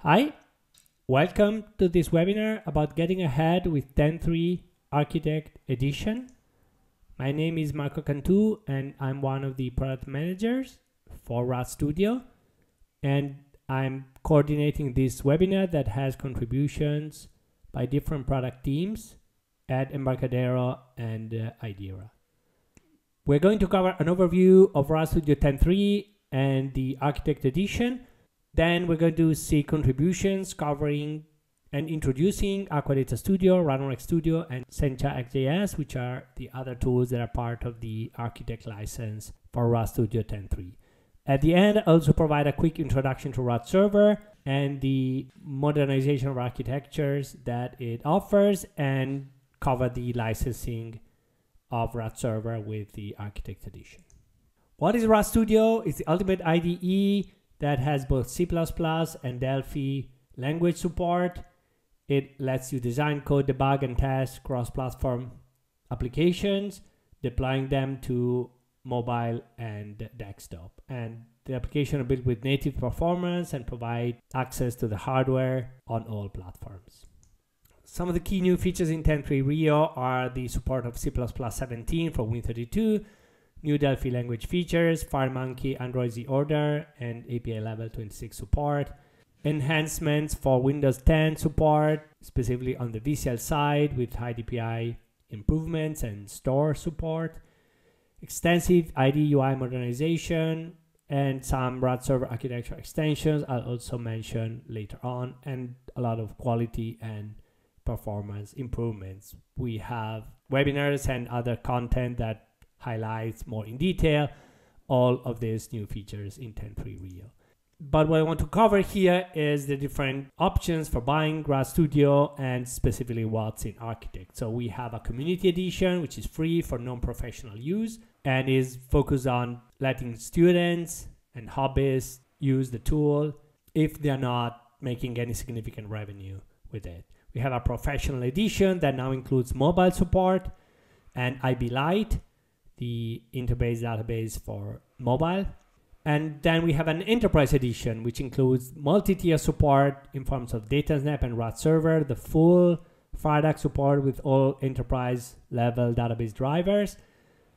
Hi, welcome to this webinar about getting ahead with 10.3 Architect Edition. My name is Marco Cantu and I'm one of the product managers for RAD Studio, and I'm coordinating this webinar that has contributions by different product teams at Embarcadero and Idera. We're going to cover an overview of RAD Studio 10.3 and the Architect Edition. Then we're going to see contributions covering and introducing RAD Studio, RAD Studio, and Sencha XJS, which are the other tools that are part of the Architect license for RAD Studio 10.3. At the end, I also provide a quick introduction to RAD Server and the modernization of architectures that it offers, and cover the licensing of RAD Server with the Architect Edition. What is RAD Studio? It's the ultimate IDE that has both C++ and Delphi language support. It lets you design, code, debug, and test cross-platform applications, deploying them to mobile and desktop. And the application are built with native performance and provide access to the hardware on all platforms. Some of the key new features in 10.3 Rio are the support of C++ 17 for Win32, new Delphi language features, FireMonkey Android Z Order, and API level 26 support. Enhancements for Windows 10 support, specifically on the VCL side with high DPI improvements and store support. Extensive IDE UI modernization, and some RAD Server architecture extensions I'll also mention later on, and a lot of quality and performance improvements. We have webinars and other content that highlights more in detail all of these new features in 10.3 Rio. But what I want to cover here is the different options for buying RAD Studio and specifically what's in Architect. So we have a community edition, which is free for non-professional use and is focused on letting students and hobbyists use the tool if they're not making any significant revenue with it. We have a professional edition that now includes mobile support and IB Lite, the interface database for mobile. And then we have an enterprise edition, which includes multi-tier support in forms of DataSnap and RAD Server, the full FireDAC support with all enterprise level database drivers,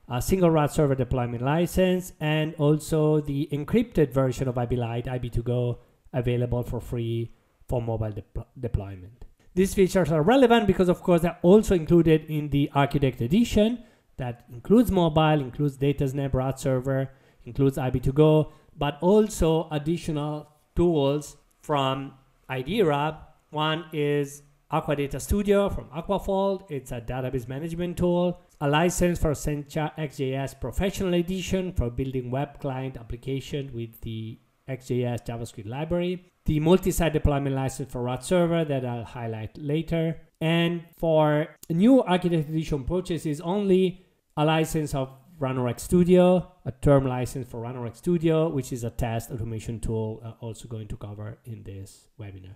a single RAD Server deployment license, and also the encrypted version of IB Lite, IB2Go, available for free for mobile deployment. These features are relevant because, of course, they're also included in the Architect Edition that includes mobile, includes DataSnap, RAD Server, includes IB2Go, but also additional tools from Idera. One is RAD Studio from Aquafold. It's a database management tool. A license for Sencha XJS Professional Edition for building web client application with the XJS JavaScript library. The multi-site deployment license for RAD Server that I'll highlight later. And for new Architect Edition purchases only, a license of RAD Studio, a term license for RAD Studio, which is a test automation tool also going to cover in this webinar.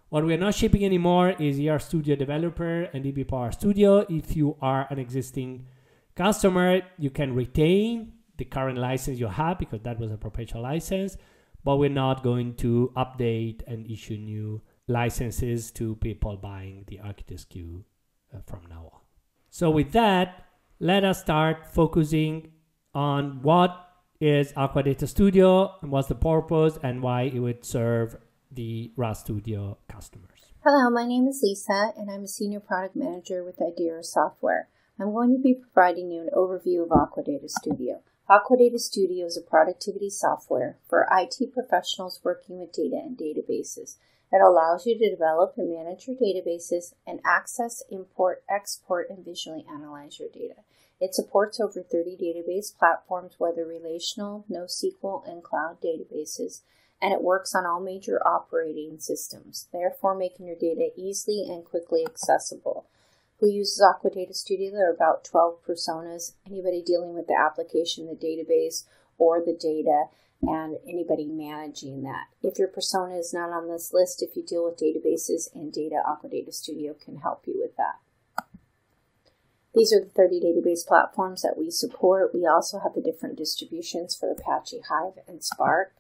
What we are not shipping anymore is ER Studio Developer and DB Power Studio. If you are an existing customer, you can retain the current license you have because that was a perpetual license, but we're not going to update and issue new licenses to people buying the Architect SKU from now on. So with that, let us start focusing on what is RAD Studio and what's the purpose and why it would serve the RAD Studio customers. Hello, my name is Lisa and I'm a Senior Product Manager with Idera Software. I'm going to be providing you an overview of RAD Studio. RAD Studio is a productivity software for IT professionals working with data and databases. It allows you to develop and manage your databases and access, import, export, and visually analyze your data. It supports over 30 database platforms, whether relational, NoSQL, and cloud databases, and it works on all major operating systems, therefore making your data easily and quickly accessible. Who uses RAD Studio? There are about 12 personas, anybody dealing with the application, the database, or the data, and anybody managing that. If your persona is not on this list, if you deal with databases and data, RAD Studio can help you with that. These are the 30 database platforms that we support. We also have the different distributions for Apache Hive and Spark.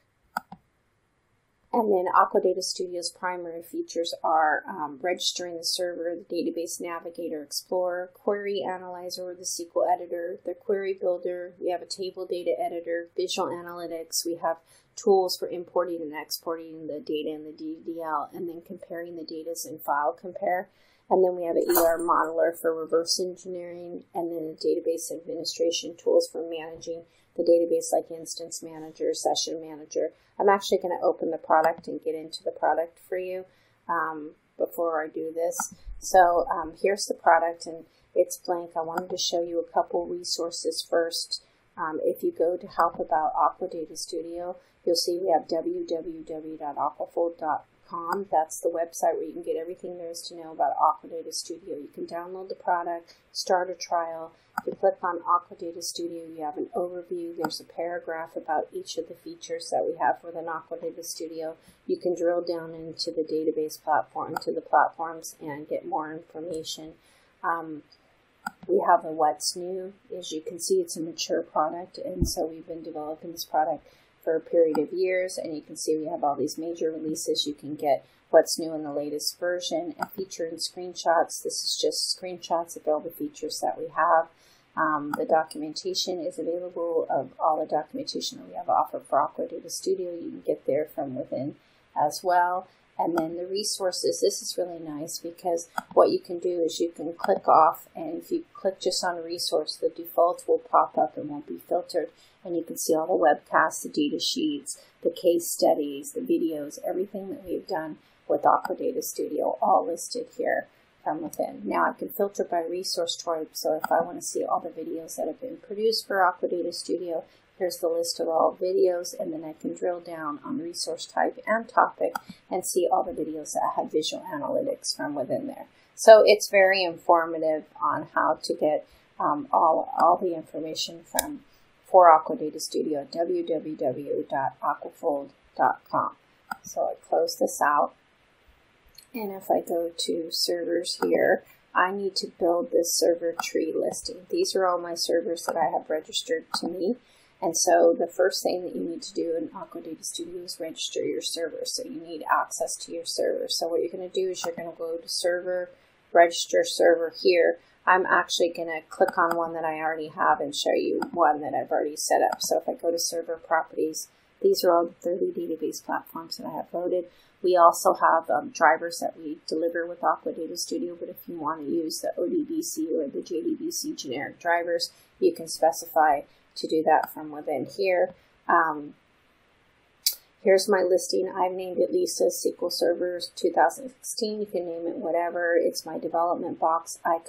And then Aquadata Studio's primary features are registering the server, the Database Navigator Explorer, Query Analyzer, the SQL Editor, the Query Builder. We have a Table Data Editor, Visual Analytics. We have tools for importing and exporting the data in the DDL, and then comparing the data in File Compare. And then we have an ER modeler for reverse engineering, and then a database administration tools for managing the database like Instance Manager, Session Manager. I'm actually going to open the product and get into the product for you before I do this. So here's the product, and it's blank. I wanted to show you a couple resources first. If you go to Help About Aquadata Studio, you'll see we have www.aquafold.com. That's the website where you can get everything there is to know about Aquadata Studio. You can download the product, start a trial. If you click on Aquadata Studio, you have an overview. There's a paragraph about each of the features that we have within Aquadata Studio. You can drill down into the database platform, to the platforms, and get more information. We have a What's New. As you can see, it's a mature product, and so we've been developing this product for a period of years, and you can see we have all these major releases. You can get what's new in the latest version, and feature and screenshots. This is just screenshots of all the features that we have. The documentation is available of all the documentation that we have offered for Aquadata Studio. You can get there from within as well. And then the resources, this is really nice because what you can do is you can click off, and if you click just on a resource, the defaults will pop up and won't be filtered. And you can see all the webcasts, the data sheets, the case studies, the videos, everything that we've done with Aquadata Studio, all listed here from within. Now I can filter by resource type, so if I want to see all the videos that have been produced for Aquadata Studio, here's the list of all videos, and then I can drill down on resource type and topic and see all the videos that have visual analytics from within there. So it's very informative on how to get all the information for Aquadata Studio at www.aquafold.com. So I close this out, and if I go to servers here, I need to build this server tree listing. These are all my servers that I have registered to me. And so the first thing that you need to do in Aquadata Studio is register your server. So you need access to your server. So what you're going to do is you're going to go to Server, Register Server here. I'm actually going to click on one that I already have and show you one that I've already set up. So if I go to Server Properties, these are all the 30 database platforms that I have loaded. We also have drivers that we deliver with Aquadata Studio, but if you want to use the ODBC or the JDBC generic drivers, you can specify to do that from within here. Here's my listing. I've named it Lisa SQL Servers 2016. You can name it whatever. It's my development box. I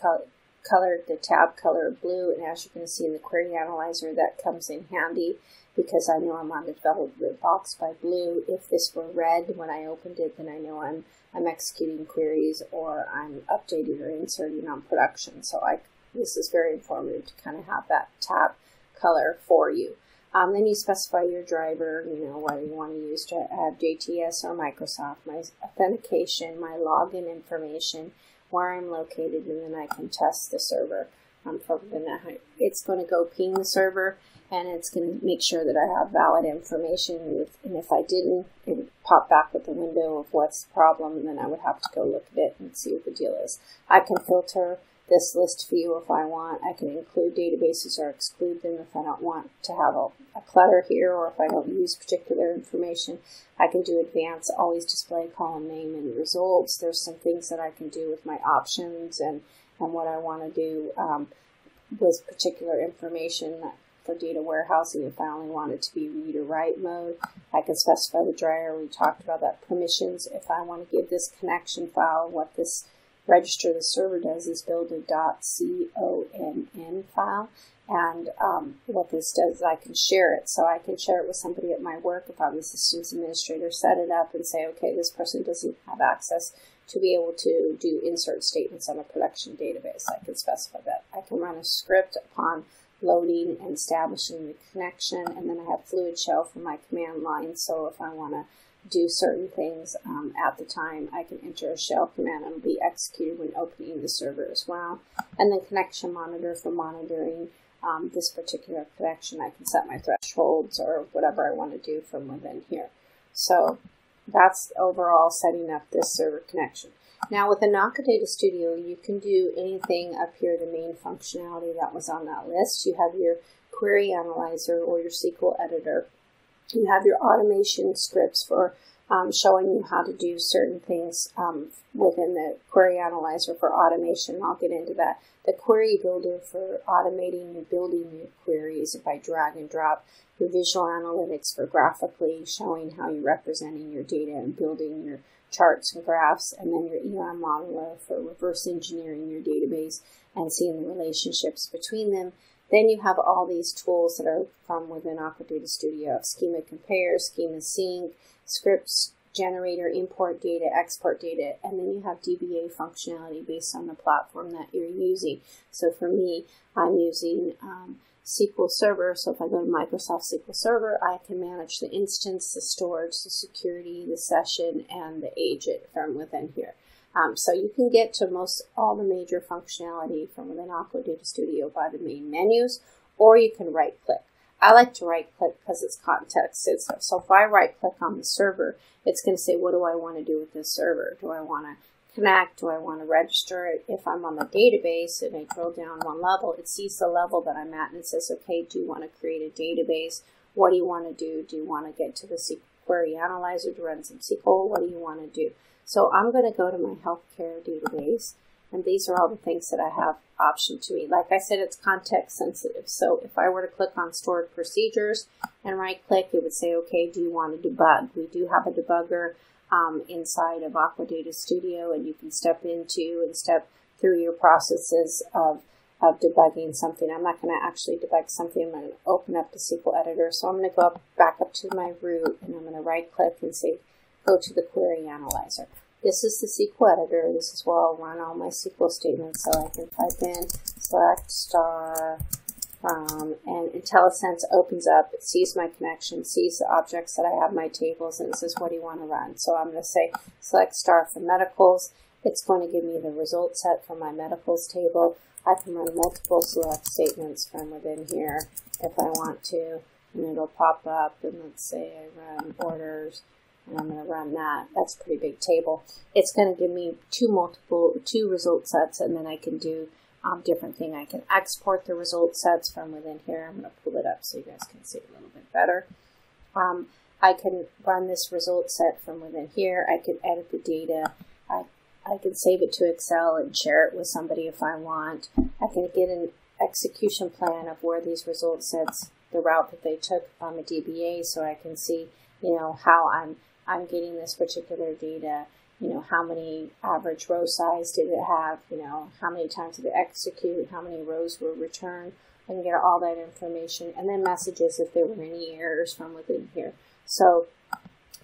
colored the tab color blue, and as you can see in the Query Analyzer, that comes in handy because I know I'm on the development box by blue. If this were red when I opened it, then I know I'm executing queries or I'm updating or inserting on production. So this is very informative to kind of have that tab color for you. Then you specify your driver, whether you want to use to have JTS or Microsoft, my authentication, my login information, where I'm located, and then I can test the server. It's going to go ping the server, and it's going to make sure that I have valid information. And if I didn't, it would pop back with the window of what's the problem, and then I would have to go look at it and see what the deal is. I can filter this list view if I want. I can include databases or exclude them if I don't want to have a clutter here, or if I don't use particular information. I can do advanced, always display column name and results. There's some things that I can do with my options and what I want to do with particular information for data warehousing. If I only want it to be read or write mode, I can specify the driver. We talked about that. Permissions. If I want to give this connection file, what this register the server does is build a .conn file, and what this does is I can share it. So I can share it with somebody at my work. If I'm the systems administrator, set it up and say, okay, this person doesn't have access to be able to do insert statements on a production database. I can specify that. I can run a script upon loading and establishing the connection, and then I have fluid shell for my command line. So if I want to do certain things at the time, I can enter a shell command and it'll be executed when opening the server as well. And then connection monitor for monitoring this particular connection. I can set my thresholds or whatever I want to do from within here. So that's overall setting up this server connection. Now with Embarcadero Studio, you can do anything up here, the main functionality that was on that list. You have your query analyzer or your SQL editor. You have your automation scripts for showing you how to do certain things within the query analyzer for automation. I'll get into that. The query builder for automating and building your queries by drag and drop. Your visual analytics for graphically showing how you're representing your data and building your charts and graphs. And then your EM modeler for reverse engineering your database and seeing the relationships between them. Then you have all these tools that are from within RAD Studio: schema compare, schema sync, scripts generator, import data, export data, and then you have DBA functionality based on the platform that you're using. So for me, I'm using SQL Server. So if I go to Microsoft SQL Server, I can manage the instance, the storage, the security, the session, and the agent from within here. So you can get to all the major functionality from within RAD Studio by the main menus, or you can right-click. I like to right-click because it's context sensitive. So if I right-click on the server, it's going to say, what do I want to do with this server? Do I want to connect? Do I want to register it? If I'm on the database and I drill down one level, it sees the level that I'm at and it says, okay, do you want to create a database? What do you want to do? Do you want to get to the SQL query analyzer to run some SQL? What do you want to do? So I'm going to go to my healthcare database, and these are all the things that I have option to me. Like I said, it's context sensitive. So if I were to click on stored procedures and right click, it would say, okay, do you want to debug? We do have a debugger inside of RAD Studio, and you can step through your processes of debugging something. I'm not going to actually debug something. I'm going to open up the SQL editor. So I'm going to go back up to my root, and I'm going to right click and say, go to the query analyzer. This is the SQL editor. This is where I'll run all my SQL statements. So I can type in select star from, and IntelliSense opens up. It sees my connection, sees the objects that I have in my tables, and it says, what do you want to run? So I'm going to say select star for medicals. It's going to give me the result set from my medicals table. I can run multiple select statements from within here if I want to, and it'll pop up, and let's say I run orders, and I'm going to run that. That's a pretty big table. It's going to give me two result sets, and then I can do different thing. I can export the result sets from within here. I'm going to pull it up so you guys can see it a little bit better. I can run this result set from within here. I can edit the data. I can save it to Excel and share it with somebody if I want. I can get an execution plan of where these result sets, the route that they took from a DBA, so I can see, how I'm getting this particular data. How many average row size did it have? How many times did it execute? How many rows were returned? I can get all that information, and then messages if there were any errors from within here. So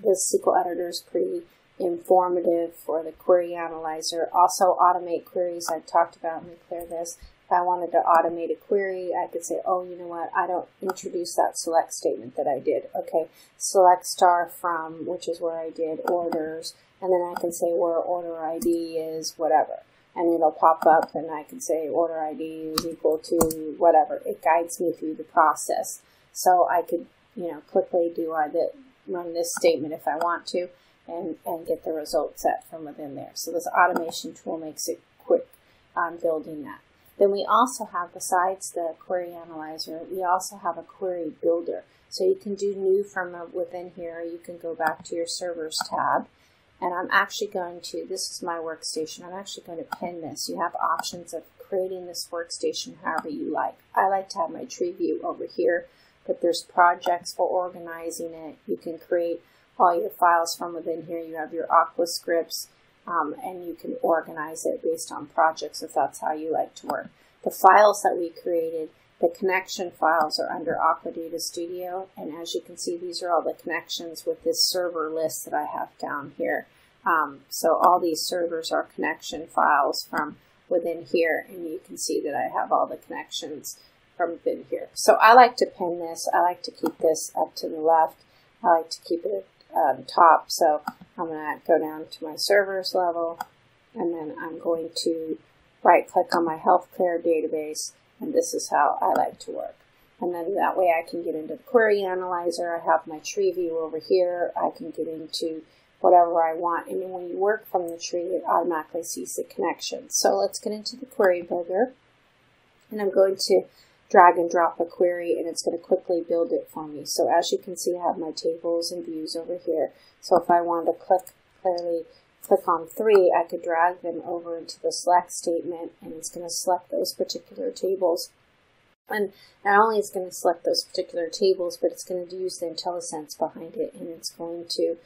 this SQL editor is pretty informative for the query analyzer. Also automate queries. I talked about, let me clear this. If I wanted to automate a query, I could say, oh, you know what, I don't introduce that select statement that I did. Okay, select star from, which is where I did orders, and then I can say where order ID is whatever. And it'll pop up, and I can say order ID is equal to whatever. It guides me through the process. So I could, quickly run this statement if I want to, and get the result set from within there. So this automation tool makes it quick on building that. Then we also have, besides the query analyzer, we also have a query builder. So you can do new from within here. You can go back to your servers tab. And I'm actually going to, this is my workstation, I'm actually going to pin this. You have options of creating this workstation however you like. I like to have my tree view over here, but there's projects for organizing it. You can create all your files from within here. You have your Aqua scripts, and you can organize it based on projects if that's how you like to work. The files that we created, the connection files are under RAD Studio, and as you can see, these are all the connections with this server list that I have down here. So all these servers are connection files from within here, and you can see that I have all the connections from within here. So I like to pin this. I like to keep this up to the left. I like to keep it at the top. So I'm going to go down to my servers level, and then I'm going to right click on my healthcare database, and this is how I like to work. And then that way I can get into the query analyzer. I have my tree view over here. I can get into whatever I want. And then when you work from the tree, it automatically sees the connection. So let's get into the query builder. And I'm going to drag and drop a query, and it's going to quickly build it for me. So as you can see, I have my tables and views over here. So if I wanted to click on 3, I could drag them over into the select statement, and it's going to select those particular tables. And not only is it going to select those particular tables, but it's going to use the IntelliSense behind it, and it's going to,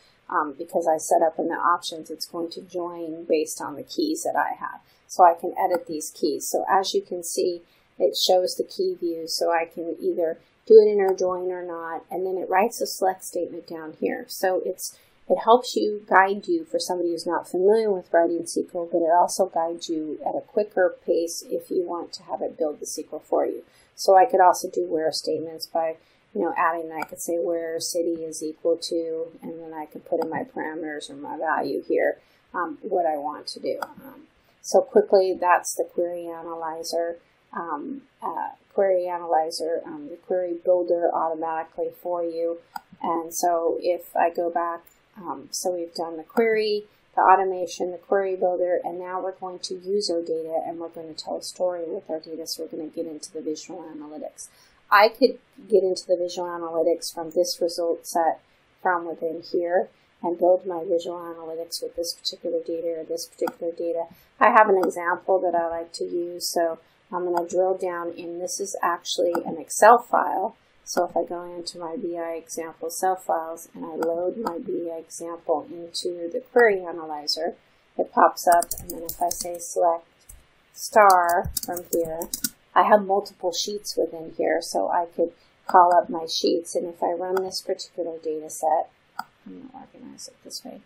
because I set up in the options, it's going to join based on the keys that I have. So I can edit these keys. So as you can see, it shows the key view, so I can either do it in a join or not, and then it writes a select statement down here. So it helps you, guide you for somebody who's not familiar with writing SQL, but it also guides you at a quicker pace if you want to have it build the SQL for you. So I could also do where statements by, adding, I could say where city is equal to, and then I could put in my parameters or my value here, what I want to do. So quickly, that's the query analyzer. The query builder automatically for you. And so if I go back, so we've done the query, the automation, the query builder, and now we're going to use our data and we're going to tell a story with our data. So we're going to get into the visual analytics. I could get into the visual analytics from this result set from within here and build my visual analytics with this particular data or this particular data. I have an example that I like to use, so I'm going to drill down in. This is actually an Excel file. So if I go into my BI example cell files and I load my BI example into the query analyzer, it pops up, and then if I say select star from here, I have multiple sheets within here, so I could call up my sheets, and if I run this particular data set, I'm going to organize it this way.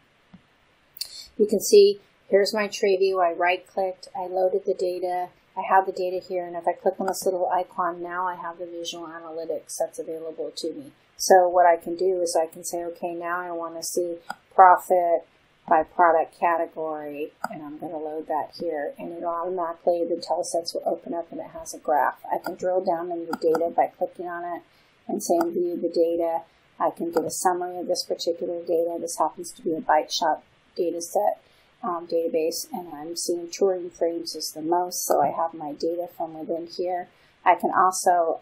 You can see here's my tree view. I right-clicked, I loaded the data, I have the data here, and if I click on this little icon, now I have the visual analytics that's available to me. So what I can do is I can say, okay, now I want to see profit by product category, and I'm going to load that here, and it automatically, the IntelliSense will open up and it has a graph. I can drill down into the data by clicking on it and saying view the data. I can get a summary of this particular data. This happens to be a ByteShop data set. Database, and I'm seeing touring frames is the most, so I have my data from within here. I can also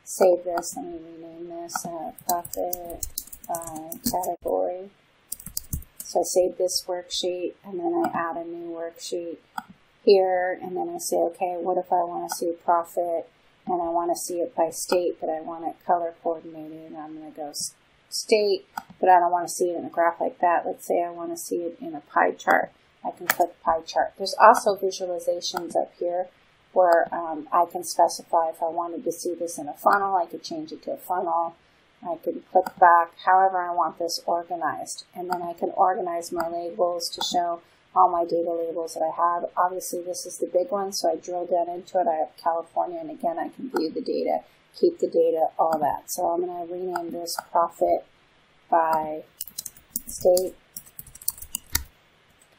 save this. Let me rename this profit by category. So I save this worksheet, and then I add a new worksheet here, and then I say, okay, what if I want to see profit, and I want to see it by state, but I want it color coordinated, and I'm going to go state, but I don't want to see it in a graph like that. Let's say I want to see it in a pie chart. I can click pie chart. There's also visualizations up here where I can specify if I wanted to see this in a funnel, I could change it to a funnel. I could click back, however I want this organized. And then I can organize my labels to show all my data labels that I have. Obviously, this is the big one, so I drill down into it. I have California, and again, I can view the data, keep the data, all that. So I'm going to rename this profit by state,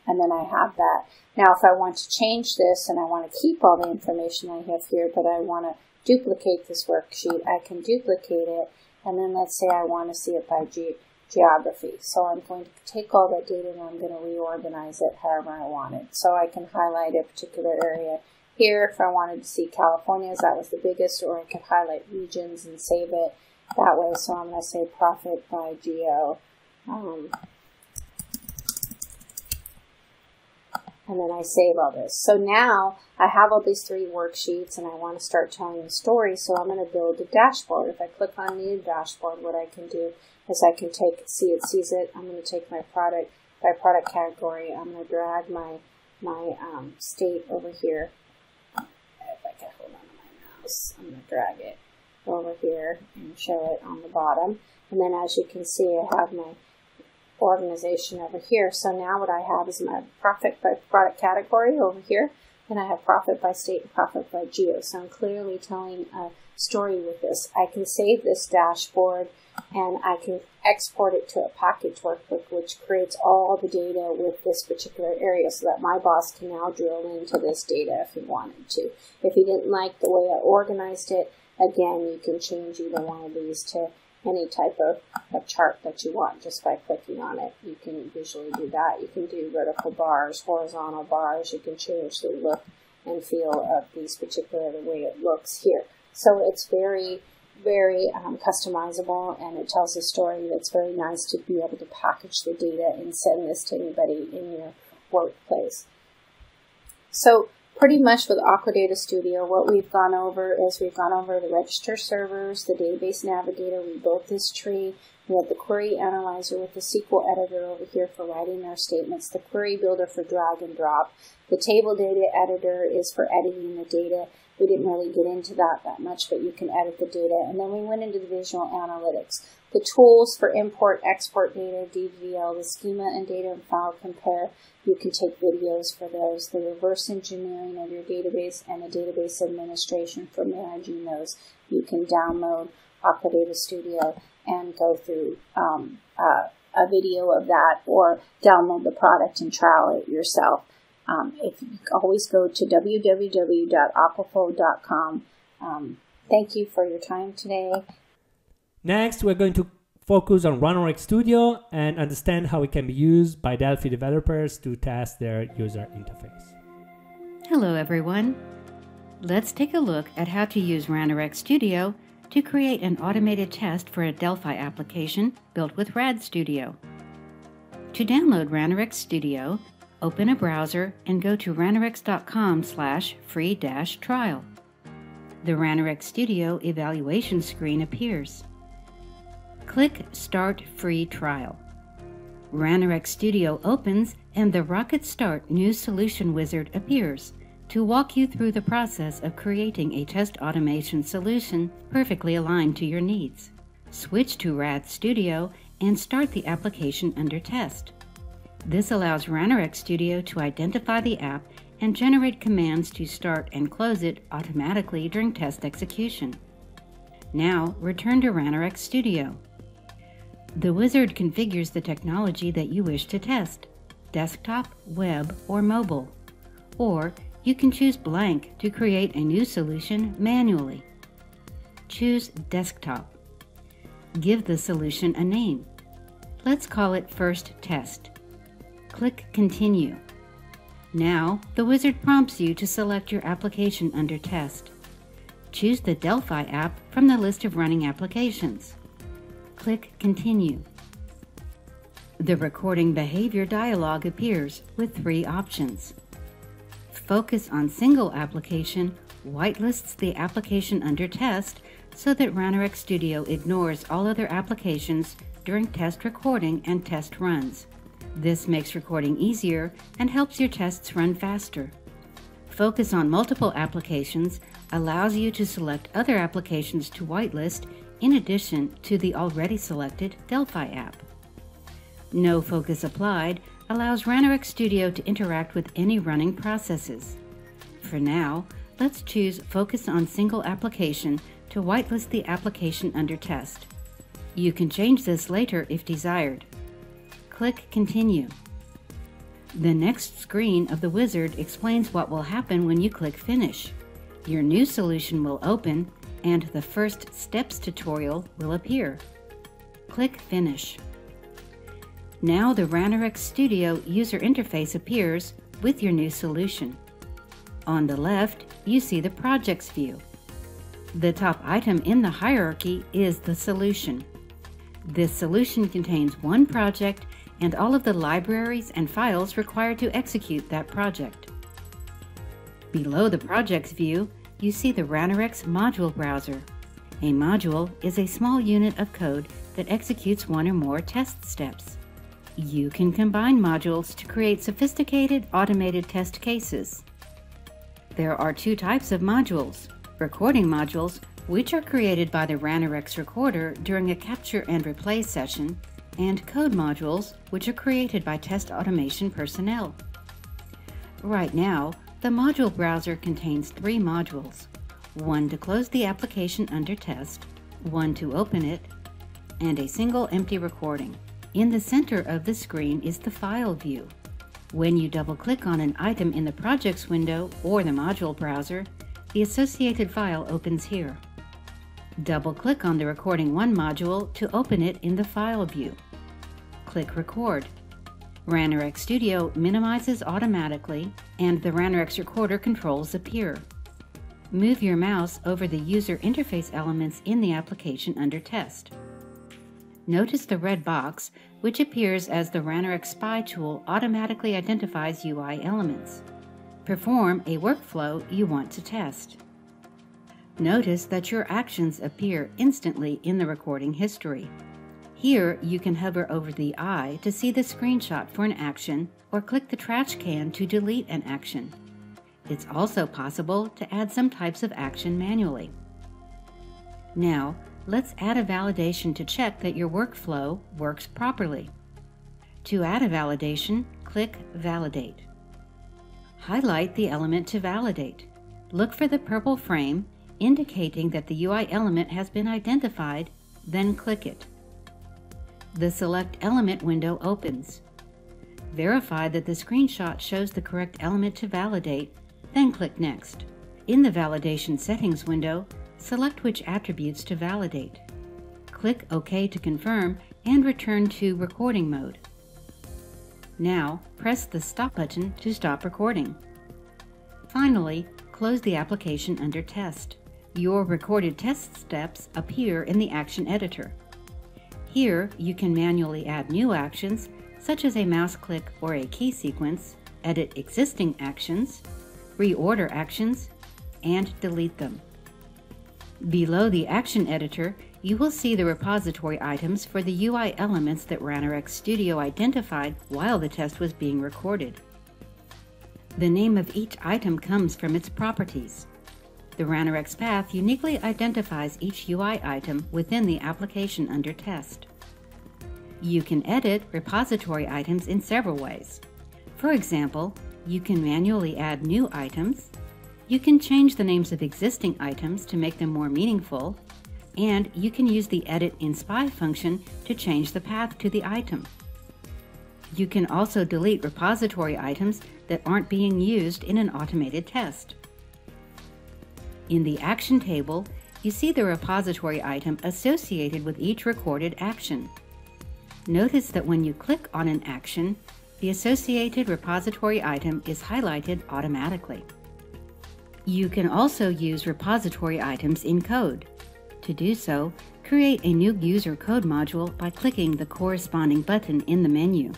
and then I have that. Now if I want to change this and I want to keep all the information I have here, but I want to duplicate this worksheet, I can duplicate it, and then let's say I want to see it by geography. So I'm going to take all that data and I'm going to reorganize it however I want it. So I can highlight a particular area here if I wanted to see California's, that was the biggest, or I could highlight regions and save it that way. So I'm going to say profit by geo. And then I save all this. So now I have all these 3 worksheets and I want to start telling the story. So I'm going to build a dashboard. If I click on new dashboard, what I can do is I can sees it. I'm going to take my product by product category. I'm going to drag my state over here. If I can hold on to my mouse, I'm going to drag it over here and show it on the bottom. And then as you can see, I have my organization over here. So now what I have is my profit by product category over here, and I have profit by state and profit by geo. So I'm clearly telling a story with this. I can save this dashboard and I can export it to a package workbook which creates all the data with this particular area so that my boss can now drill into this data if he wanted to. If he didn't like the way I organized it, again, you can change either one of these to any type of chart that you want just by clicking on it. You can visually do that. You can do vertical bars, horizontal bars. You can change the look and feel of these particular, the way it looks here. So it's very, very customizable, and it tells a story that's very nice to be able to package the data and send this to anybody in your workplace. So pretty much with RAD Studio, what we've gone over is we've gone over the register servers, the database navigator. We built this tree. We have the query analyzer with the SQL editor over here for writing our statements, the query builder for drag and drop. The table data editor is for editing the data. We didn't really get into that much, but you can edit the data. And then we went into the visual analytics. The tools for import, export data, DVL, the schema and data and file compare. You can take videos for those. The reverse engineering of your database and the database administration for managing those. You can download RAD Studio and go through a video of that, or download the product and trial it yourself. If you always go to www.aquaflow.com. Thank you for your time today. Next, we're going to focus on RAD Studio and understand how it can be used by Delphi developers to test their user interface. Hello everyone. Let's take a look at how to use RAD Studio to create an automated test for a Delphi application built with RAD Studio. To download RAD Studio, open a browser and go to ranrex.com/free-trial. The RAD Studio evaluation screen appears. Click Start Free Trial. RAD Studio opens and the Rocket Start New Solution Wizard appears to walk you through the process of creating a test automation solution perfectly aligned to your needs. Switch to RAD Studio and start the application under test. This allows RAD Studio to identify the app and generate commands to start and close it automatically during test execution. Now, return to RAD Studio. The wizard configures the technology that you wish to test, desktop, web, or mobile. Or you can choose blank to create a new solution manually. Choose desktop. Give the solution a name. Let's call it First Test. Click Continue. Now, the wizard prompts you to select your application under test. Choose the Delphi app from the list of running applications. Click Continue. The recording behavior dialog appears with 3 options. Focus on single application whitelists the application under test so that RAD Studio ignores all other applications during test recording and test runs. This makes recording easier and helps your tests run faster. Focus on multiple applications allows you to select other applications to whitelist in addition to the already selected Delphi app. No focus applied allows RAD Studio to interact with any running processes. For now, let's choose Focus on Single Application to whitelist the application under test. You can change this later if desired. Click Continue. The next screen of the wizard explains what will happen when you click Finish. Your new solution will open and the First Steps tutorial will appear. Click Finish. Now the RAD Studio user interface appears with your new solution. On the left, you see the Projects view. The top item in the hierarchy is the solution. This solution contains one project and all of the libraries and files required to execute that project. Below the Projects view, you see the RADRX module browser. A module is a small unit of code that executes one or more test steps. You can combine modules to create sophisticated automated test cases. There are 2 types of modules: recording modules, which are created by the RADRX recorder during a capture and replay session, and code modules, which are created by test automation personnel. Right now, the module browser contains 3 modules: one to close the application under test, one to open it, and a single empty recording. In the center of the screen is the File view. When you double-click on an item in the Projects window or the module browser, the associated file opens here. Double-click on the Recording 1 module to open it in the File view. Click Record. RAD Studio minimizes automatically, and the RAD recorder controls appear. Move your mouse over the user interface elements in the application under Test. Notice the red box, which appears as the RAD Spy tool automatically identifies UI elements. Perform a workflow you want to test. Notice that your actions appear instantly in the recording history. Here, you can hover over the eye to see the screenshot for an action, or click the trash can to delete an action. It's also possible to add some types of action manually. Now, let's add a validation to check that your workflow works properly. To add a validation, click Validate. Highlight the element to validate. Look for the purple frame indicating that the UI element has been identified, then click it. The Select Element window opens. Verify that the screenshot shows the correct element to validate, then click Next. In the Validation Settings window, select which attributes to validate. Click OK to confirm and return to recording mode. Now, press the Stop button to stop recording. Finally, close the application under Test. Your recorded test steps appear in the Action Editor. Here, you can manually add new actions, such as a mouse click or a key sequence, edit existing actions, reorder actions, and delete them. Below the Action Editor, you will see the repository items for the UI elements that RAD Studio identified while the test was being recorded. The name of each item comes from its properties. The RAD path uniquely identifies each UI item within the application under Test. You can edit repository items in several ways. For example, you can manually add new items, you can change the names of existing items to make them more meaningful, and you can use the Edit in Spy function to change the path to the item. You can also delete repository items that aren't being used in an automated test. In the Action table, you see the repository item associated with each recorded action. Notice that when you click on an action, the associated repository item is highlighted automatically. You can also use repository items in code. To do so, create a new user code module by clicking the corresponding button in the menu.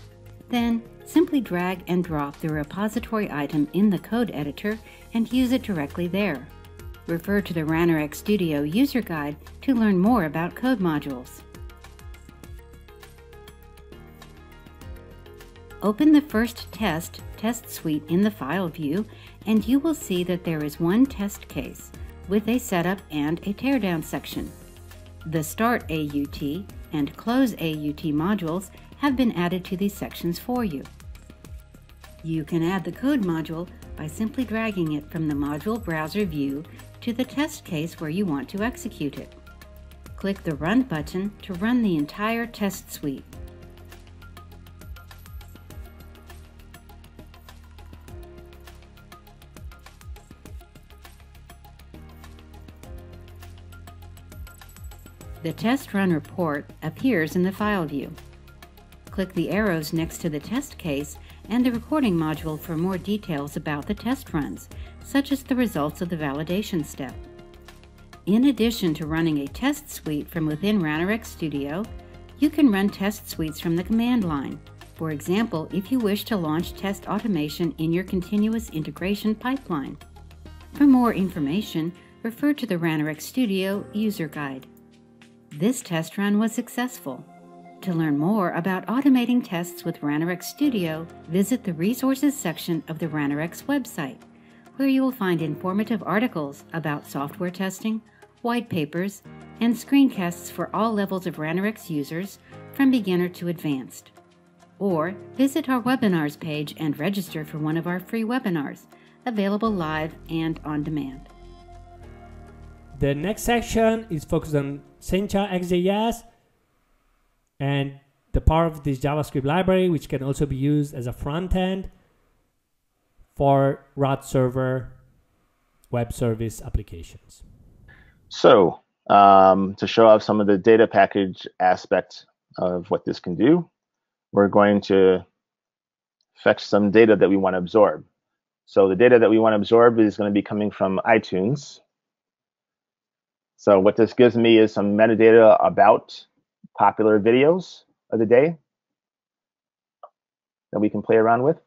Then, simply drag and drop the repository item in the code editor and use it directly there. Refer to the RAD Studio user guide to learn more about code modules. Open the first test suite in the File view, and you will see that there is one test case with a setup and a teardown section. The Start AUT and Close AUT modules have been added to these sections for you. You can add the code module by simply dragging it from the module browser view to the test case where you want to execute it. Click the Run button to run the entire test suite. The test run report appears in the File view. Click the arrows next to the test case and the recording module for more details about the test runs, such as the results of the validation step. In addition to running a test suite from within RAD Studio, you can run test suites from the command line. For example, if you wish to launch test automation in your continuous integration pipeline. For more information, refer to the RAD Studio user guide. This test run was successful. To learn more about automating tests with RAD Studio, visit the Resources section of the RAD website, where you will find informative articles about software testing, white papers, and screencasts for all levels of RAD users, from beginner to advanced. Or visit our webinars page and register for one of our free webinars, available live and on demand. The next section is focused on Sencha XJS and the power of this JavaScript library, which can also be used as a front end for RAD server web service applications. So to show off some of the data package aspect of what this can do, we're going to fetch some data that we want to absorb. So the data that we want to absorb is going to be coming from iTunes. So what this gives me is some metadata about popular videos of the day that we can play around with.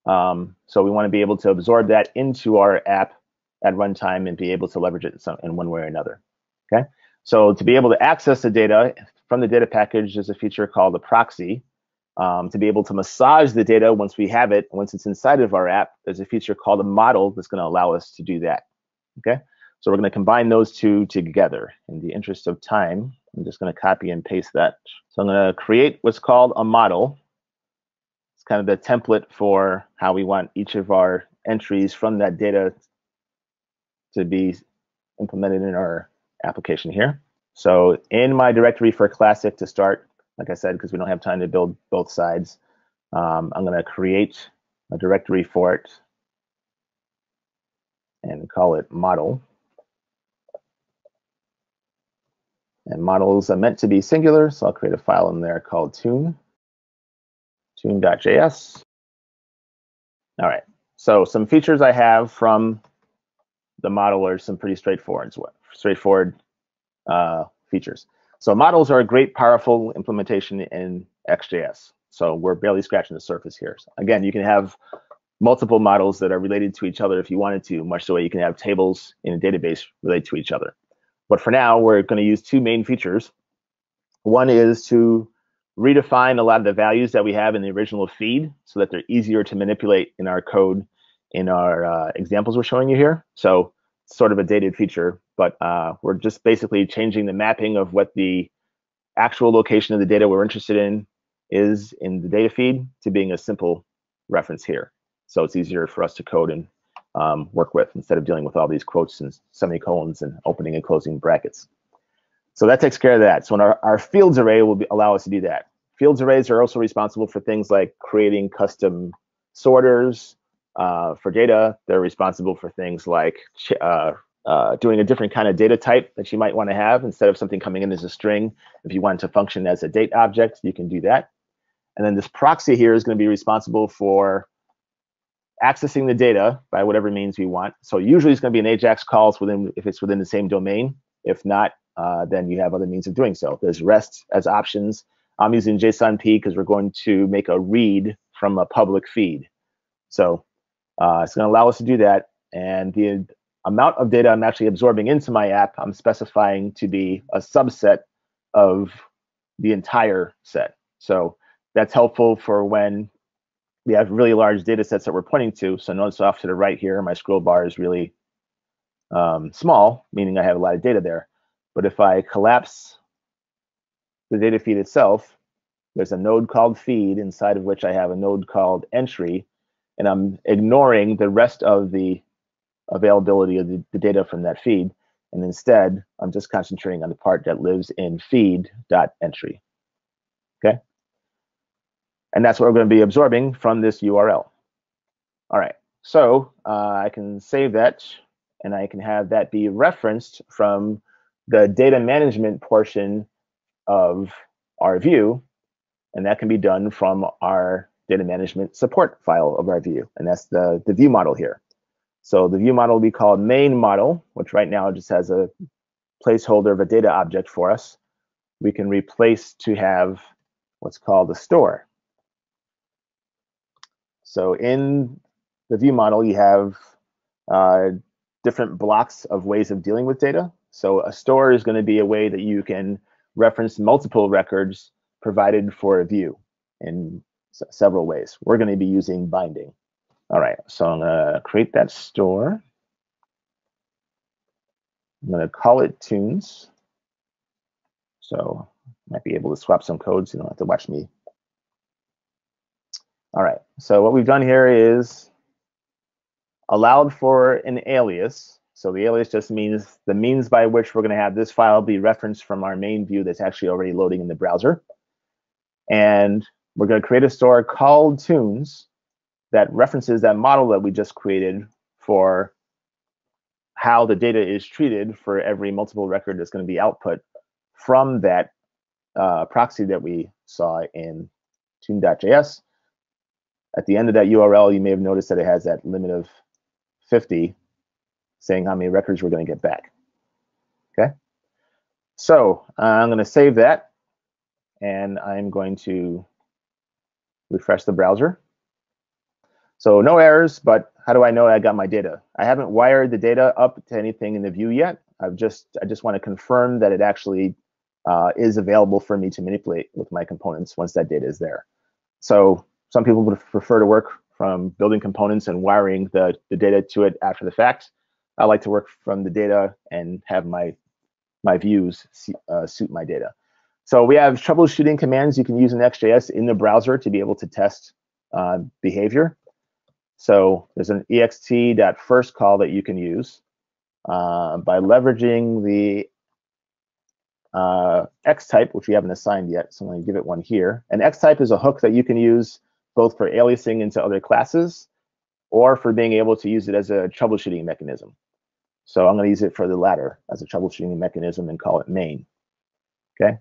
So we want to be able to absorb that into our app at runtime and be able to leverage it in one way or another. Okay. So to be able to access the data from the data package, there's a feature called the proxy. To be able to massage the data once we have it, once it's inside of our app, there's a feature called a model that's going to allow us to do that. Okay. So we're going to combine those two together. In the interest of time, I'm just going to copy and paste that. So I'm going to create what's called a model. It's kind of the template for how we want each of our entries from that data to be implemented in our application here. So in my directory for Classic to start, like I said, because we don't have time to build both sides, I'm going to create a directory for it and call it model. And models are meant to be singular, so I'll create a file in there called tune.js. All right, so some features I have from the model are some pretty straightforward features. So models are a great, powerful implementation in XJS. So we're barely scratching the surface here. So again, you can have multiple models that are related to each other if you wanted to, much the way you can have tables in a database relate to each other. But for now, we're going to use two main features. One is to redefine a lot of the values that we have in the original feed so that they're easier to manipulate in our code in our examples we're showing you here. So it's sort of a dated feature, but we're just basically changing the mapping of what the actual location of the data we're interested in is in the data feed to being a simple reference here. So it's easier for us to code and work with instead of dealing with all these quotes and semicolons and opening and closing brackets. So that takes care of that. So our fields array will allow us to do that. Fields arrays are also responsible for things like creating custom sorters for data. They're responsible for things like doing a different kind of data type that you might want to have. Instead of something coming in as a string, if you want it to function as a date object, you can do that. And then this proxy here is going to be responsible for accessing the data by whatever means we want. So usually it's going to be an AJAX call if it's within the same domain. If not, then you have other means of doing so. There's REST as options. I'm using JSONP because we're going to make a read from a public feed. So it's going to allow us to do that. And the amount of data I'm actually absorbing into my app, I'm specifying to be a subset of the entire set. So that's helpful for when we have really large data sets that we're pointing to. So notice off to the right here, my scroll bar is really small, meaning I have a lot of data there. But if I collapse the data feed itself, there's a node called feed inside of which I have a node called entry, and I'm ignoring the rest of the availability of the data from that feed. And instead, I'm just concentrating on the part that lives in feed.entry. Okay? And that's what we're going to be absorbing from this URL. All right, so I can save that, and I can have that be referenced from the data management portion of our view, and that can be done from our data management support file of our view, and that's the view model here. So the view model will be called main model, which right now just has a placeholder of a data object for us. We can replace to have what's called a store. So in the view model, you have different blocks of ways of dealing with data. So a store is going to be a way that you can reference multiple records provided for a view in several ways. We're going to be using binding. All right, so I'm going to create that store. I'm going to call it tunes. So I might be able to swap some codes. You don't have to watch me. All right, so what we've done here is allowed for an alias. So the alias just means the means by which we're going to have this file be referenced from our main view that's actually already loading in the browser. And we're going to create a store called tunes that references that model that we just created for how the data is treated for every multiple record that's going to be output from that proxy that we saw in tune.js. At the end of that URL, you may have noticed that it has that limit of 50 saying how many records we're going to get back. Okay, so I'm going to save that, and I'm going to refresh the browser. So no errors, but how do I know I got my data? I haven't wired the data up to anything in the view yet. I just want to confirm that it actually is available for me to manipulate with my components once that data is there. So some people would prefer to work from building components and wiring the data to it after the fact. I like to work from the data and have my views suit my data. So we have troubleshooting commands you can use in XJS in the browser to be able to test behavior. So there's an ext.first call that you can use by leveraging the xtype, which we haven't assigned yet, so I'm going to give it one here. And xtype is a hook that you can use both for aliasing into other classes or for being able to use it as a troubleshooting mechanism. So I'm going to use it for the latter as a troubleshooting mechanism and call it main. Okay,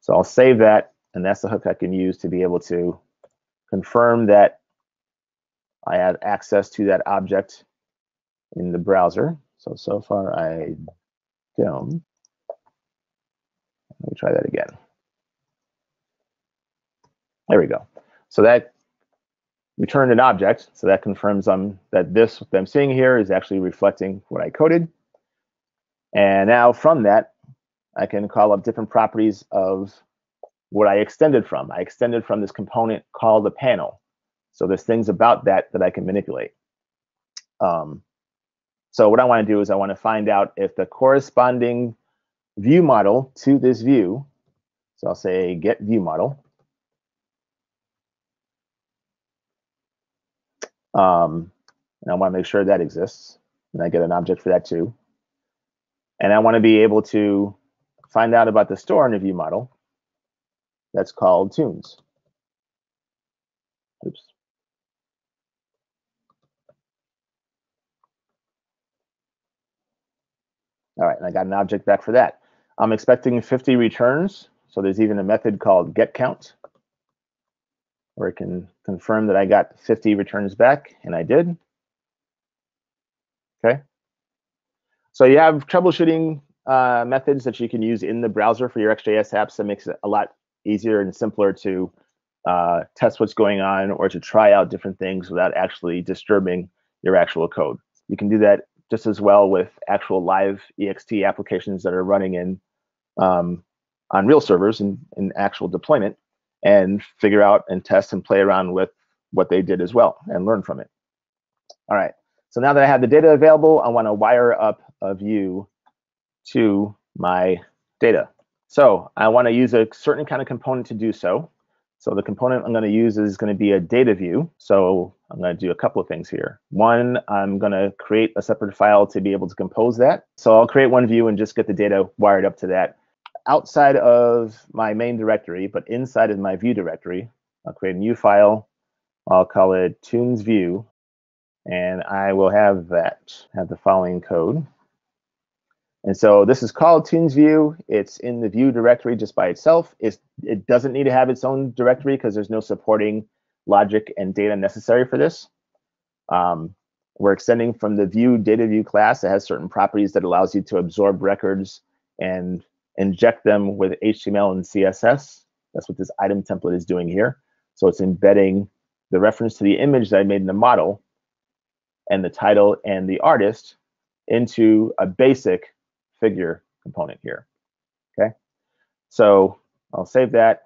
so I'll save that, and that's the hook I can use to be able to confirm that I have access to that object in the browser. So far I don't. Let me try that again. There we go. So that returned an object. So that confirms that this what I'm seeing here is actually reflecting what I coded. And now from that, I can call up different properties of what I extended from. I extended from this component called the panel. So there's things about that I can manipulate. So what I want to do is I want to find out if the corresponding view model to this view, so I'll say get view model. And I want to make sure that exists, and I get an object for that too. And I want to be able to find out about the store in the view model that's called tunes. Oops. All right, and I got an object back for that. I'm expecting 50 returns, so there's even a method called getCount, where it can confirm that I got 50 returns back, and I did. Okay. So you have troubleshooting methods that you can use in the browser for your XJS apps that makes it a lot easier and simpler to test what's going on or to try out different things without actually disturbing your actual code. You can do that just as well with actual live ext applications that are running in on real servers in actual deployment, and figure out and test and play around with what they did as well and learn from it. All right, so now that I have the data available, I want to wire up a view to my data. So I want to use a certain kind of component to do so. So the component I'm going to use is going to be a data view. So I'm going to do a couple of things here. One, I'm going to create a separate file to be able to compose that. So I'll create one view and just get the data wired up to that. Outside of my main directory, but inside of my view directory, I'll create a new file. I'll call it tunes view, and I will have the following code. And so this is called tunes view. It's in the view directory just by itself. It doesn't need to have its own directory because there's no supporting logic and data necessary for this. We're extending from the view data view class. It has certain properties that allows you to absorb records and inject them with HTML and CSS. That's what this item template is doing here. So it's embedding the reference to the image that I made in the model and the title and the artist into a basic figure component here. Okay, so I'll save that.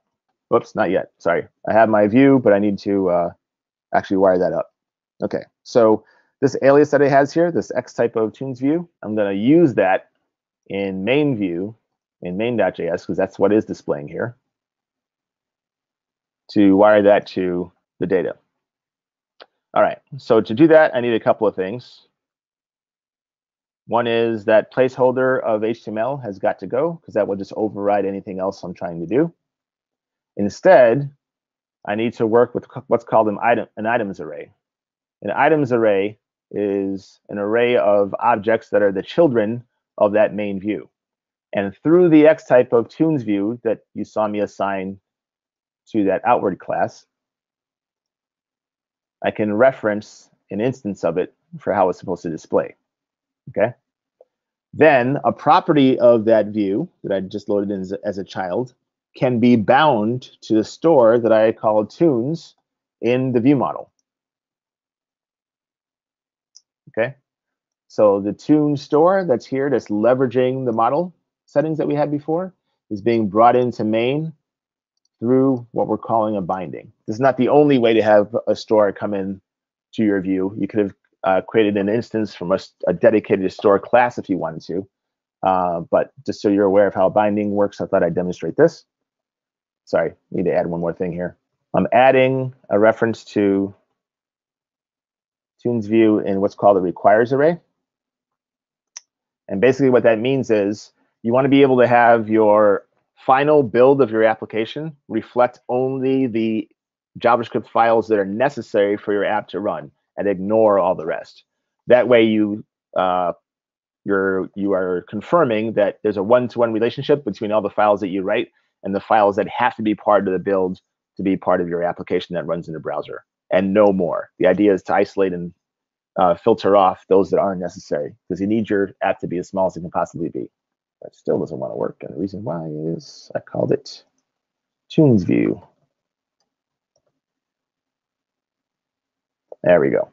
Whoops, not yet. Sorry, I have my view, but I need to actually wire that up. Okay, so this alias that it has here, this X type of tunes view, I'm going to use that in main view, in main.js, because that's what is displaying here, to wire that to the data. All right, so to do that, I need a couple of things. One is that placeholder of HTML has got to go, because that will just override anything else I'm trying to do. Instead, I need to work with what's called an items array. An items array is an array of objects that are the children of that main view. And through the X type of tunes view that you saw me assign to that outward class, I can reference an instance of it for how it's supposed to display. Okay. Then a property of that view that I just loaded in as a child can be bound to the store that I called tunes in the view model. Okay. So the tune store that's here, that's leveraging the model settings that we had before, is being brought into main through what we're calling a binding. This is not the only way to have a store come in to your view. You could have created an instance from a dedicated store class if you wanted to. But just so you're aware of how binding works, I thought I'd demonstrate this. Sorry, need to add one more thing here. I'm adding a reference to tunes view in what's called a requires array. And basically what that means is you want to be able to have your final build of your application reflect only the JavaScript files that are necessary for your app to run and ignore all the rest. That way you are confirming that there's a one-to-one relationship between all the files that you write and the files that have to be part of the build to be part of your application that runs in the browser, and no more. The idea is to isolate and filter off those that aren't necessary, because you need your app to be as small as it can possibly be. That still doesn't want to work, and the reason why is I called it tunes view. There we go.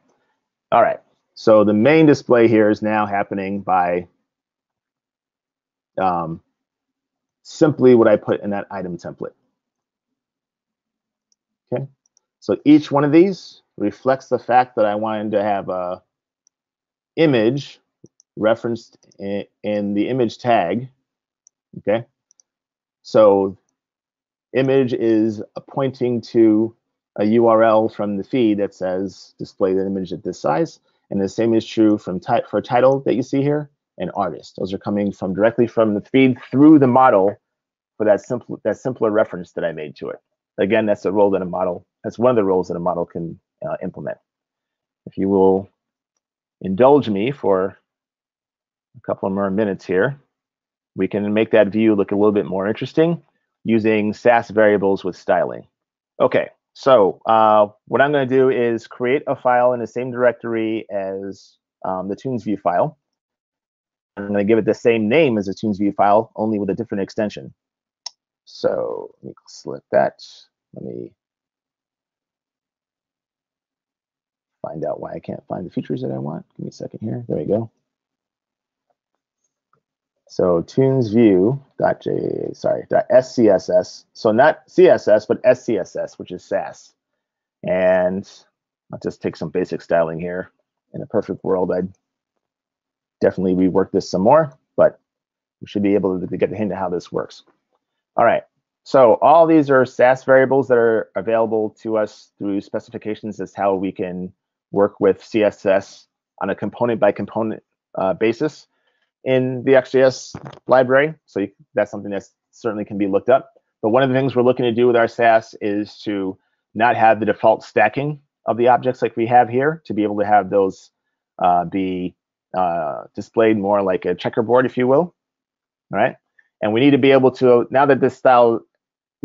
All right, so the main display here is now happening by simply what I put in that item template. Okay, so each one of these reflects the fact that I wanted to have a image referenced in the image tag. Okay, so image is pointing to a URL from the feed that says display the image at this size, and the same is true from for title that you see here and artist. Those are coming from directly from the feed through the model for that simpler reference that I made to it. Again, that's a role that a model, that's one of the roles that a model can implement. If you will indulge me for a couple more minutes here, we can make that view look a little bit more interesting using Sass variables with styling. Okay, so what I'm going to do is create a file in the same directory as the tunes view file. I'm going to give it the same name as the tunes view file, only with a different extension. So let me select that. Let me find out why I can't find the features that I want. Give me a second here. There we go. So tunesview.scss. So not CSS, but SCSS, which is Sass. And I'll just take some basic styling here. In a perfect world, I'd definitely rework this some more, but we should be able to get the hint of how this works. All right. So all these are Sass variables that are available to us through specifications as how we can work with CSS on a component by component basis in the XJS library. So that's something that certainly can be looked up. But one of the things we're looking to do with our Sass is to not have the default stacking of the objects like we have here, to be able to have those be displayed more like a checkerboard, if you will. All right. And we need to be able to, now that these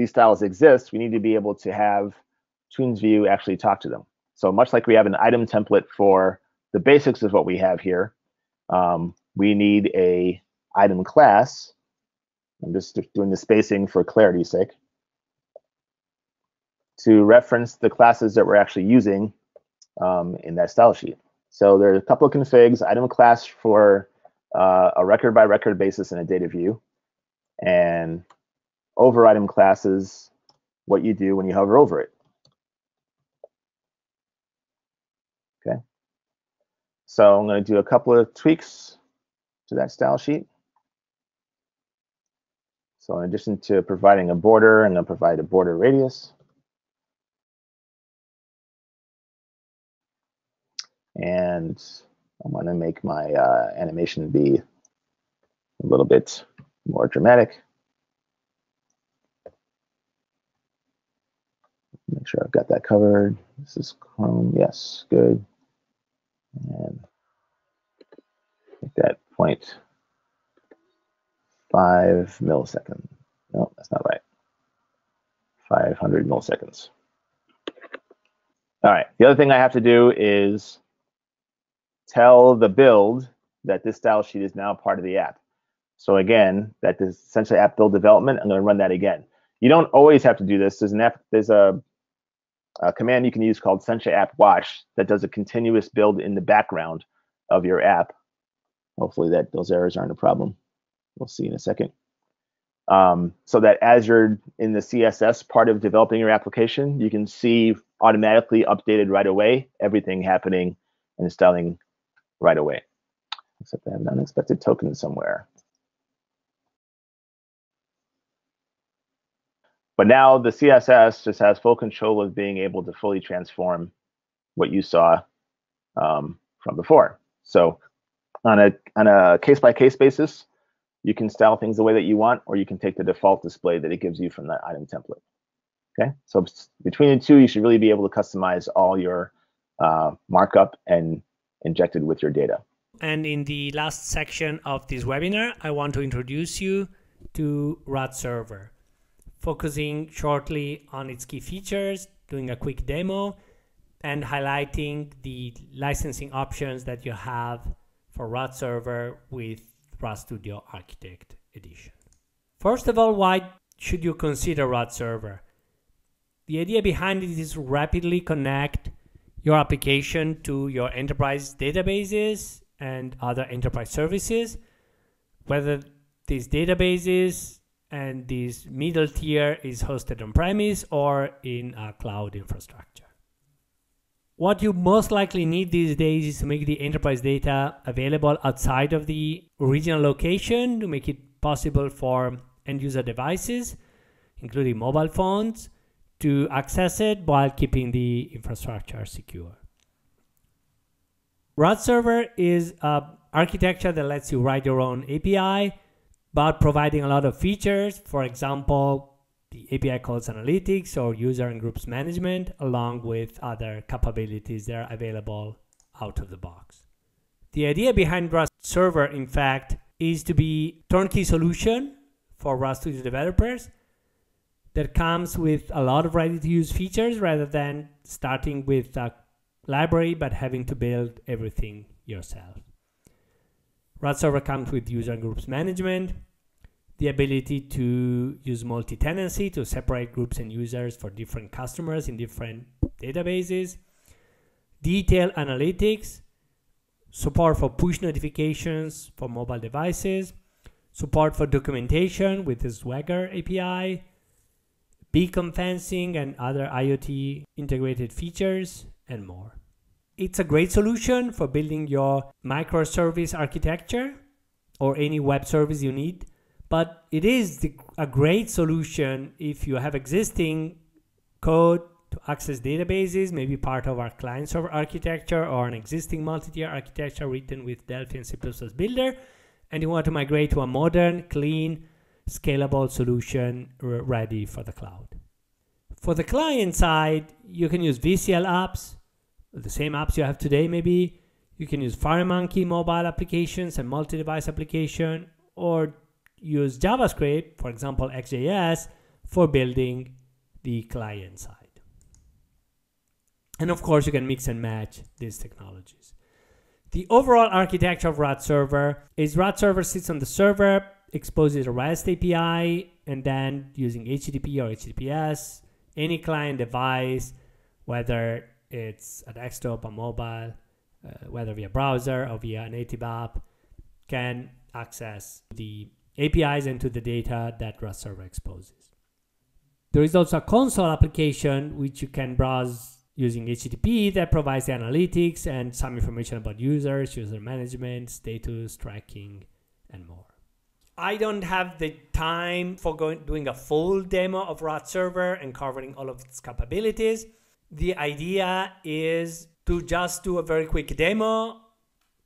styles exist, we need to be able to have tunesview actually talk to them. So much like we have an item template for the basics of what we have here, we need a item class. I'm just doing the spacing for clarity's sake, to reference the classes that we're actually using in that style sheet. So there's a couple of configs: item class for a record by record basis in a data view, and over item classes, what you do when you hover over it. Okay. So I'm going to do a couple of tweaks to that style sheet. So in addition to providing a border, I'm going to provide a border radius. And I want to make my animation be a little bit more dramatic. Make sure I've got that covered. This is Chrome. Yes, good. And make that 0.5 millisecond. No, that's not right. 500 milliseconds. All right, the other thing I have to do is tell the build that this style sheet is now part of the app. So again, that is essentially app build development. I'm going to run that again. You don't always have to do this. There's a command you can use called essentially app watch that does a continuous build in the background of your app. Hopefully those errors aren't a problem. We'll see in a second. So that as you're in the CSS part of developing your application, you can see automatically updated right away, everything happening and installing right away. Except I have an unexpected token somewhere. But now the CSS just has full control of being able to fully transform what you saw from before. So on a case-by-case basis, you can style things the way that you want, or you can take the default display that it gives you from that item template. Okay, so between the two, you should really be able to customize all your markup and inject it with your data. And in the last section of this webinar, I want to introduce you to RAD Server, focusing shortly on its key features, doing a quick demo, and highlighting the licensing options that you have for RAD Server with RAD Studio Architect Edition. First of all, why should you consider RAD Server? The idea behind it is to rapidly connect your application to your enterprise databases and other enterprise services, whether these databases and this middle tier is hosted on-premise or in a cloud infrastructure. What you most likely need these days is to make the enterprise data available outside of the original location to make it possible for end-user devices, including mobile phones, to access it while keeping the infrastructure secure. RAD Server is an architecture that lets you write your own API, but providing a lot of features. For example, the API calls analytics or user and groups management, along with other capabilities that are available out of the box. The idea behind RAD Server, in fact, is to be a turnkey solution for RAD Studio developers that comes with a lot of ready-to-use features rather than starting with a library but having to build everything yourself. RAD Server comes with user and groups management, the ability to use multi-tenancy to separate groups and users for different customers in different databases, detailed analytics, support for push notifications for mobile devices, support for documentation with the Swagger API, beacon fencing and other IoT integrated features, and more. It's a great solution for building your microservice architecture or any web service you need, but it is a great solution if you have existing code to access databases, maybe part of our client-server architecture or an existing multi-tier architecture written with Delphi and C++ Builder, and you want to migrate to a modern, clean, scalable solution ready for the cloud. For the client side, you can use VCL apps, the same apps you have today maybe. You can use FireMonkey mobile applications and multi-device application, or use JavaScript, for example XJS, for building the client side. And of course, you can mix and match these technologies. The overall architecture of RAD Server is RAD Server sits on the server, exposes a REST API, and then using HTTP or HTTPS, any client device, whether it's a desktop, a mobile, whether via browser or via a native app, can access the APIs and to the data that RAD Server exposes. There is also a console application which you can browse using HTTP that provides the analytics and some information about users, user management, status tracking, and more. I don't have the time for doing a full demo of RAD Server and covering all of its capabilities. The idea is to just do a very quick demo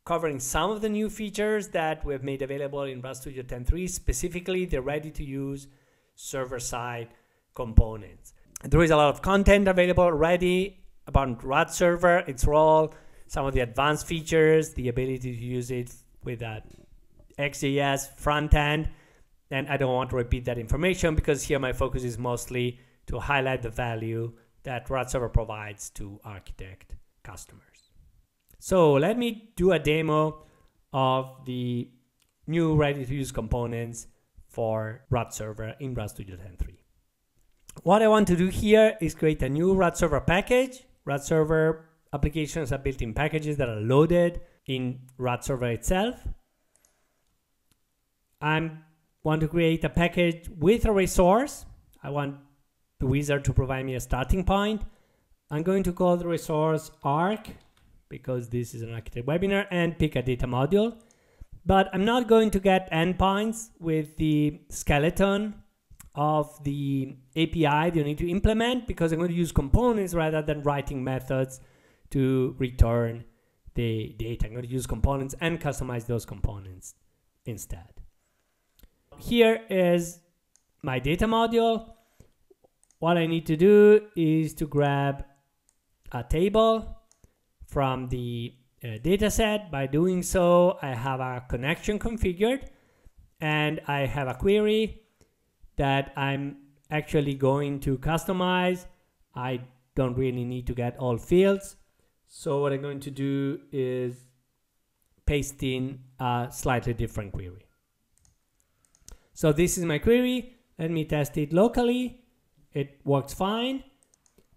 covering some of the new features that we've made available in RAD Studio 10.3, specifically the ready-to-use server-side components. There is a lot of content available already about RAD Server, its role, some of the advanced features, the ability to use it with a XJS front end. And I don't want to repeat that information because here my focus is mostly to highlight the value that RAD Server provides to architect customers. So let me do a demo of the new ready-to-use components for RAD Server in RAD Studio 10.3. What I want to do here is create a new RAD Server package. RAD Server applications are built-in packages that are loaded in RAD Server itself. I want to create a package with a resource. I want the wizard to provide me a starting point. I'm going to call the resource arc because this is an architect webinar, and pick a data module. But I'm not going to get endpoints with the skeleton of the API that you need to implement, because I'm going to use components rather than writing methods to return the data. I'm going to use components and customize those components instead. Here is my data module. What I need to do is to grab a table from the data set. By doing so, I have a connection configured and I have a query that I'm actually going to customize. I don't really need to get all fields. So what I'm going to do is paste in a slightly different query. So this is my query. Let me test it locally. It works fine.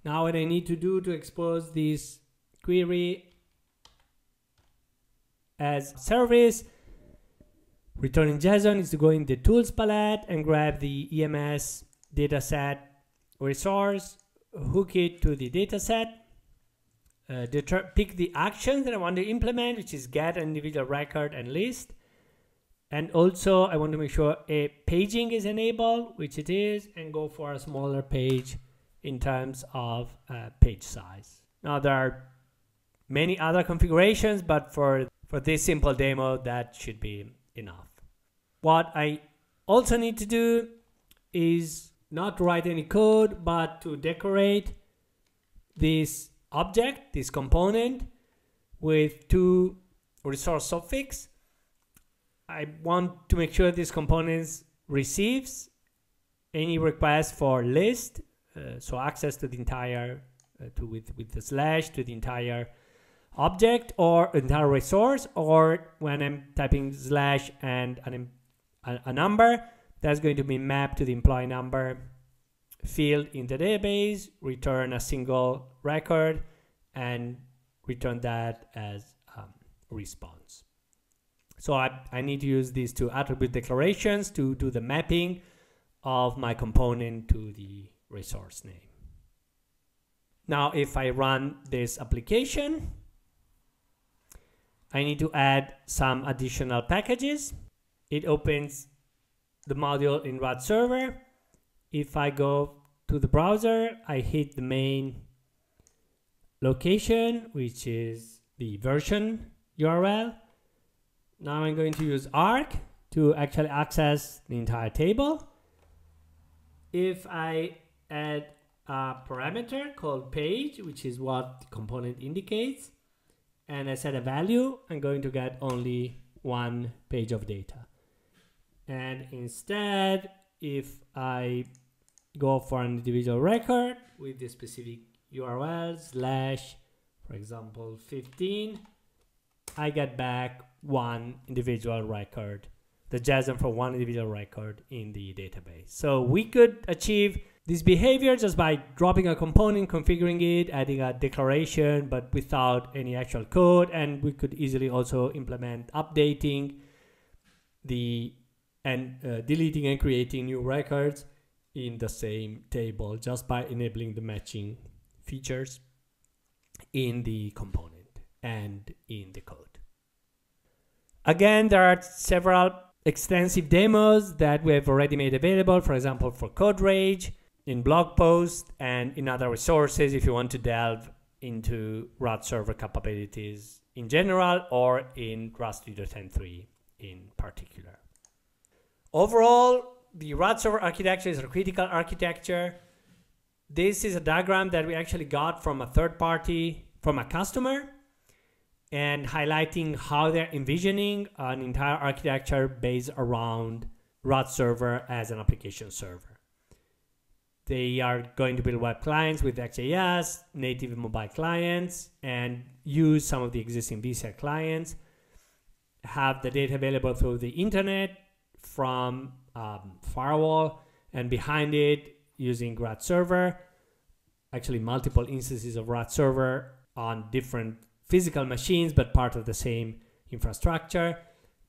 Now what I need to do to expose this query as service, returning JSON, is to go in the tools palette and grab the EMS dataset resource, hook it to the dataset, pick the action that I want to implement, which is get an individual record and list. And also I want to make sure a paging is enabled, which it is, and go for a smaller page in terms of page size. Now there are many other configurations, but for this simple demo, that should be enough. What I also need to do is not to write any code, but to decorate this object, this component, with two resource suffix. I want to make sure this component receives any request for list, so access to the entire, with the slash to the entire object or entire resource, or when I'm typing slash and a number, that's going to be mapped to the employee number field in the database, return a single record, and return that as response. So I need to use these two attribute declarations to do the mapping of my component to the resource name. Now, if I run this application, I need to add some additional packages. It opens the module in RAD Server. If I go to the browser, I hit the main location, which is the version URL. Now I'm going to use arc to actually access the entire table. If I add a parameter called page, which is what the component indicates, and I set a value, I'm going to get only one page of data. And instead, if I go for an individual record with the specific URL slash, for example, 15, I get back one individual record, the JSON for one individual record in the database. So we could achieve this behavior just by dropping a component, configuring it, adding a declaration, but without any actual code. And we could easily also implement updating deleting and creating new records in the same table just by enabling the matching features in the component and in the code. Again, there are several extensive demos that we have already made available, for example, for Code Rage, in blog posts, and in other resources if you want to delve into RAD Server capabilities in general or in RAD Studio 10.3 in particular. Overall, the RAD Server architecture is a critical architecture. This is a diagram that we actually got from a third party, from a customer. and highlighting how they're envisioning an entire architecture based around RAD server as an application server. They are going to build web clients with XJS, native mobile clients, and use some of the existing VCL clients, have the data available through the internet from firewall, and behind it using RAD server, actually multiple instances of RAD server on different physical machines, but part of the same infrastructure.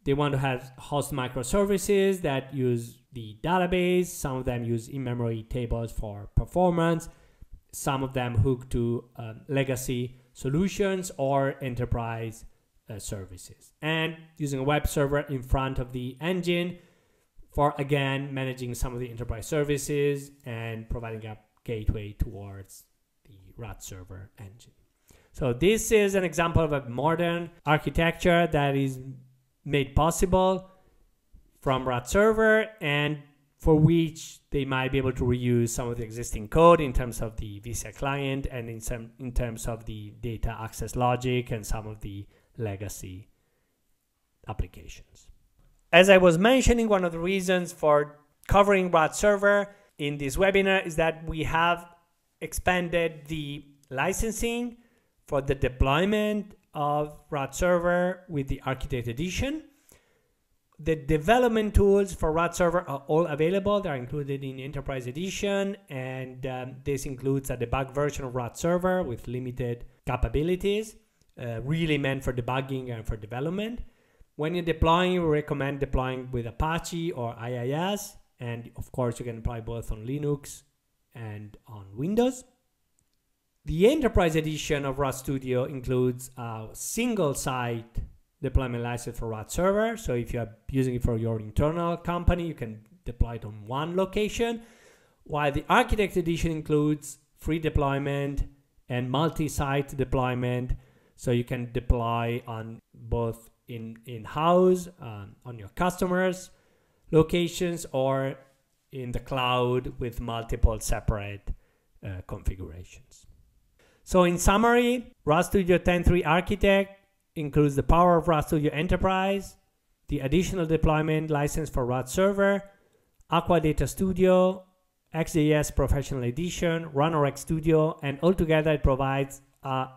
They want to have host microservices that use the database. Some of them use in-memory tables for performance. Some of them hook to legacy solutions or enterprise services. And using a web server in front of the engine for, again, managing some of the enterprise services and providing a gateway towards the RAD server engine. So this is an example of a modern architecture that is made possible from RAD server, and for which they might be able to reuse some of the existing code in terms of the VCL client and in terms of the data access logic and some of the legacy applications. As I was mentioning, one of the reasons for covering RAD server in this webinar is that we have expanded the licensing for the deployment of RAD server with the Architect Edition. The development tools for RAD server are all available. They're included in the Enterprise Edition, and this includes a debug version of RAD server with limited capabilities, really meant for debugging and for development. When you're deploying, we recommend deploying with Apache or IIS, and of course you can deploy both on Linux and on Windows. The Enterprise Edition of RAD Studio includes a single site deployment license for RAD server. So if you are using it for your internal company, you can deploy it on one location, while the Architect Edition includes free deployment and multi-site deployment. So you can deploy on both in-house, on your customers' locations, or in the cloud with multiple separate configurations. So in summary, RAD Studio 10.3 Architect includes the power of RAD Studio Enterprise, the additional deployment license for RAD server, Aqua Data Studio, XJS Professional Edition, RAD Studio, and altogether it provides a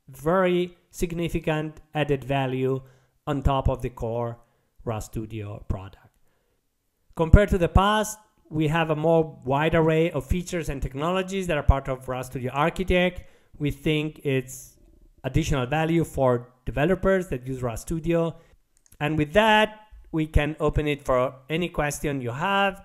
very significant added value on top of the core RAD Studio product. Compared to the past, we have a more wide array of features and technologies that are part of RAD Studio Architect. We think it's additional value for developers that use RAD Studio. And with that, we can open it for any question you have.